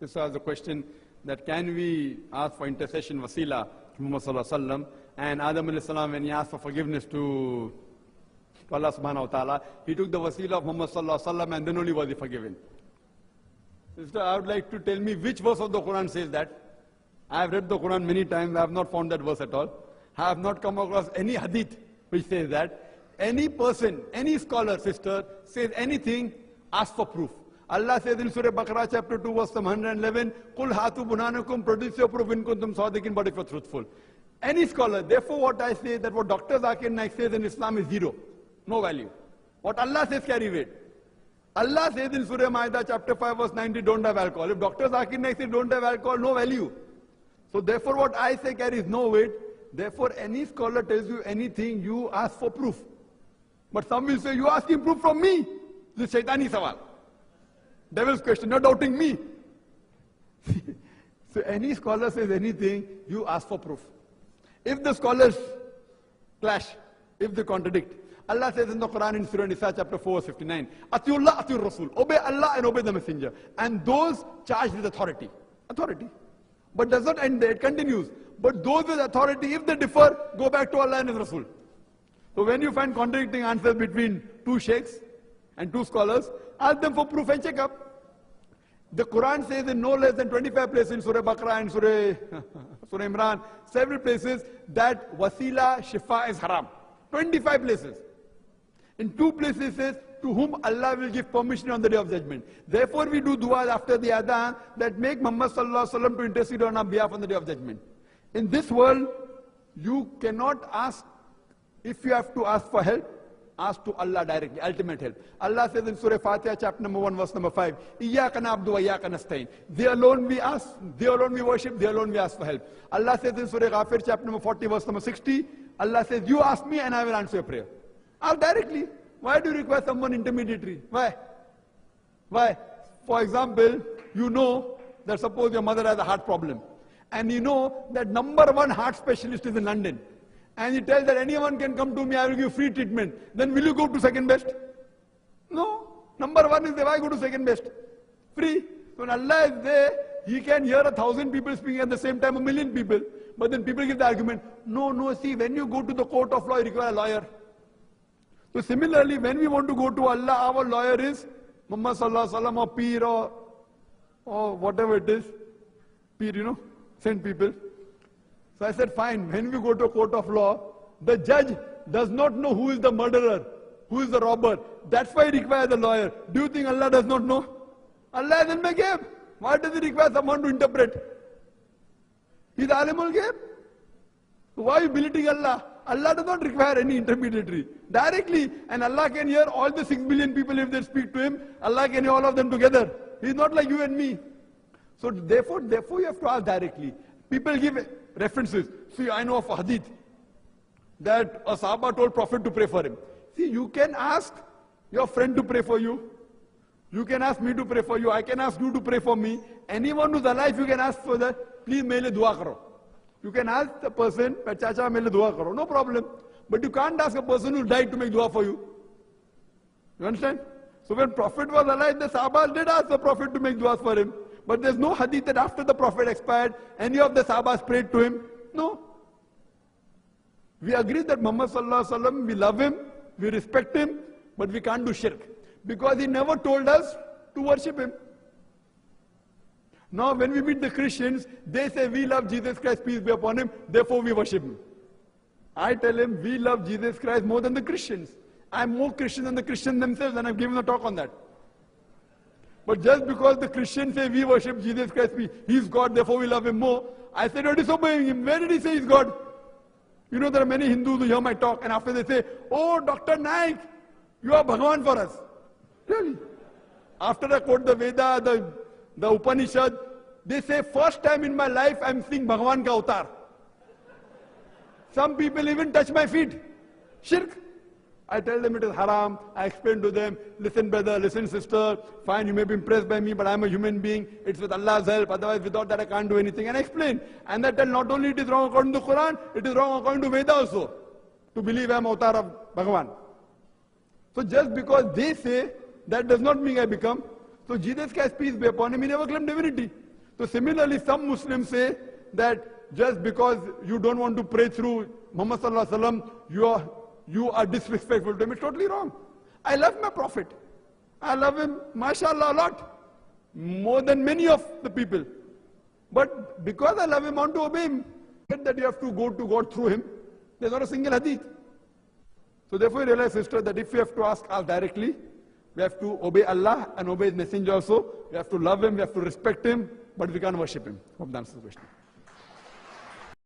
This was the question that can we ask for intercession wasila to Muhammad sallallahu alaihi wasallam, and Adam alayhi salam, when he asked for forgiveness to Allah subhanahu wa ta'ala, he took the wasila of Muhammad sallallahu alaihi wasallam and then only was he forgiven. Sister, I would like to tell me which verse of the Quran says that. I have read the Quran many times, I have not found that verse at all. I have not come across any hadith which says that. Any person, any scholar, sister, says anything, ask for proof. Allah says in Surah Baqarah chapter 2 verse 111, Qul hatu bunanakum, produce your proof in kuntum sadiqin, but if you're truthful. Any scholar, therefore what I say, that what Dr. Zakir Naik says in Islam is zero. No value. What Allah says carry weight. Allah says in Surah Ma'idah chapter 5 verse 90, don't have alcohol. If Dr. Zakir Naik says don't have alcohol, no value. So therefore what I say carries no weight. Therefore any scholar tells you anything, you ask for proof. But some will say, you are asking proof from me. This is shaitani sawal. Devil's question, you're doubting me. So any scholar says anything, you ask for proof. If the scholars clash, if they contradict, Allah says in the Quran in Surah Nisa chapter 4 verse 59, Atiullah, Atiur Rasul, obey Allah and obey the messenger. And those charged with authority. Authority. But does not end there, it continues. But those with authority, if they differ, go back to Allah and His Rasul. So when you find contradicting answers between two sheikhs and two scholars, ask them for proof and check up. The Quran says in no less than 25 places in Surah Baqarah and Surah Imran, several places, that wasila shifa is haram. 25 places. In 2 places it says, to whom Allah will give permission on the Day of Judgment. Therefore we do dua after the adhan that make Muhammad sallallahu alaihi wasallam to intercede on our behalf on the Day of Judgment. In this world, you cannot ask, if you have to ask for help, ask to Allah directly, ultimate help. Allah says in Surah Fatiha, chapter number 1, verse number 5, Iyyaka na'budu wa iyyaka nasta'in. They alone we ask, they alone we worship, they alone we ask for help. Allah says in Surah Ghafir, chapter number 40, verse number 60, Allah says, you ask me and I will answer your prayer. Ask directly. Why do you require someone intermediary? Why? Why? For example, you know that suppose your mother has a heart problem, and you know that number 1 heart specialist is in London, and you tell that anyone can come to me, I will give free treatment, then will you go to second best? No. Number 1 is there, why go to second best? Free. So when Allah is there, He can hear 1,000 people speaking at the same time, 1,000,000 people. But then people give the argument, no, see, when you go to the court of law, you require a lawyer. So similarly, when we want to go to Allah, our lawyer is Muhammad sallallahu alaihi wasallam or Peer or whatever it is. Peer, you know, send people. So I said, fine, when we go to a court of law, the judge does not know who is the murderer, who is the robber. That's why he requires a lawyer. Do you think Allah does not know? Allah is al-Maghaib. Why does he require someone to interpret? He's Alimul Ghaib. So why are you belittling Allah? Allah does not require any intermediary. Directly, and Allah can hear all the 6 billion people if they speak to Him. Allah can hear all of them together. He's not like you and me. So therefore you have to ask directly. People give references. See, I know of a hadith that a Sahaba told Prophet to pray for him. See, you can ask your friend to pray for you. You can ask me to pray for you. I can ask you to pray for me. Anyone who's alive, you can ask for that. Please, mere dua karo. You can ask the person, Chacha, mere dua karo. No problem. But you can't ask a person who died to make dua for you. You understand? So when Prophet was alive, the Sahabas did ask the Prophet to make duas for him. But there's no hadith that after the Prophet expired, any of the Sahabas prayed to him. No. We agree that Muhammad sallallahu alaihi wasallam, we love him, we respect him, but we can't do shirk. Because he never told us to worship him. Now when we meet the Christians, they say we love Jesus Christ, peace be upon him, therefore we worship him. I tell him we love Jesus Christ more than the Christians. I'm more Christian than the Christians themselves, and I've given a talk on that. But just because the Christians say we worship Jesus Christ, he's God, therefore we love him more, I said you're disobeying him. Where did he say he's God? You know there are many Hindus who hear my talk, and after they say, oh Dr. Naik, you are Bhagavan for us. Really? After I quote the Veda, the Upanishad, they say, first time in my life I'm seeing Bhagavan ka avatar. Some people even touch my feet. Shirk. I tell them it is haram. I explain to them, listen brother, listen sister, fine, you may be impressed by me, but I'm a human being. It's with Allah's help. Otherwise, without that I can't do anything. And I explain. And I tell not only it is wrong according to Quran, it is wrong according to Veda also. To believe I'm avatar of Bhagavan. So just because they say, that does not mean I become. So Jesus Christ, peace be upon him, he never claimed divinity. So similarly, some Muslims say that just because you don't want to pray through Muhammad sallallahu alaihi wasallam, you are disrespectful to him. It's totally wrong. I love my Prophet. I love him, mashallah, a lot. More than many of the people. But because I love him, I want to obey him. That you have to go to God through him. There's not a single hadith. So therefore you realize, sister, that if we have to ask directly, we have to obey Allah and obey His Messenger also. We have to love him, we have to respect him, but we can't worship him. Hope that answers the question.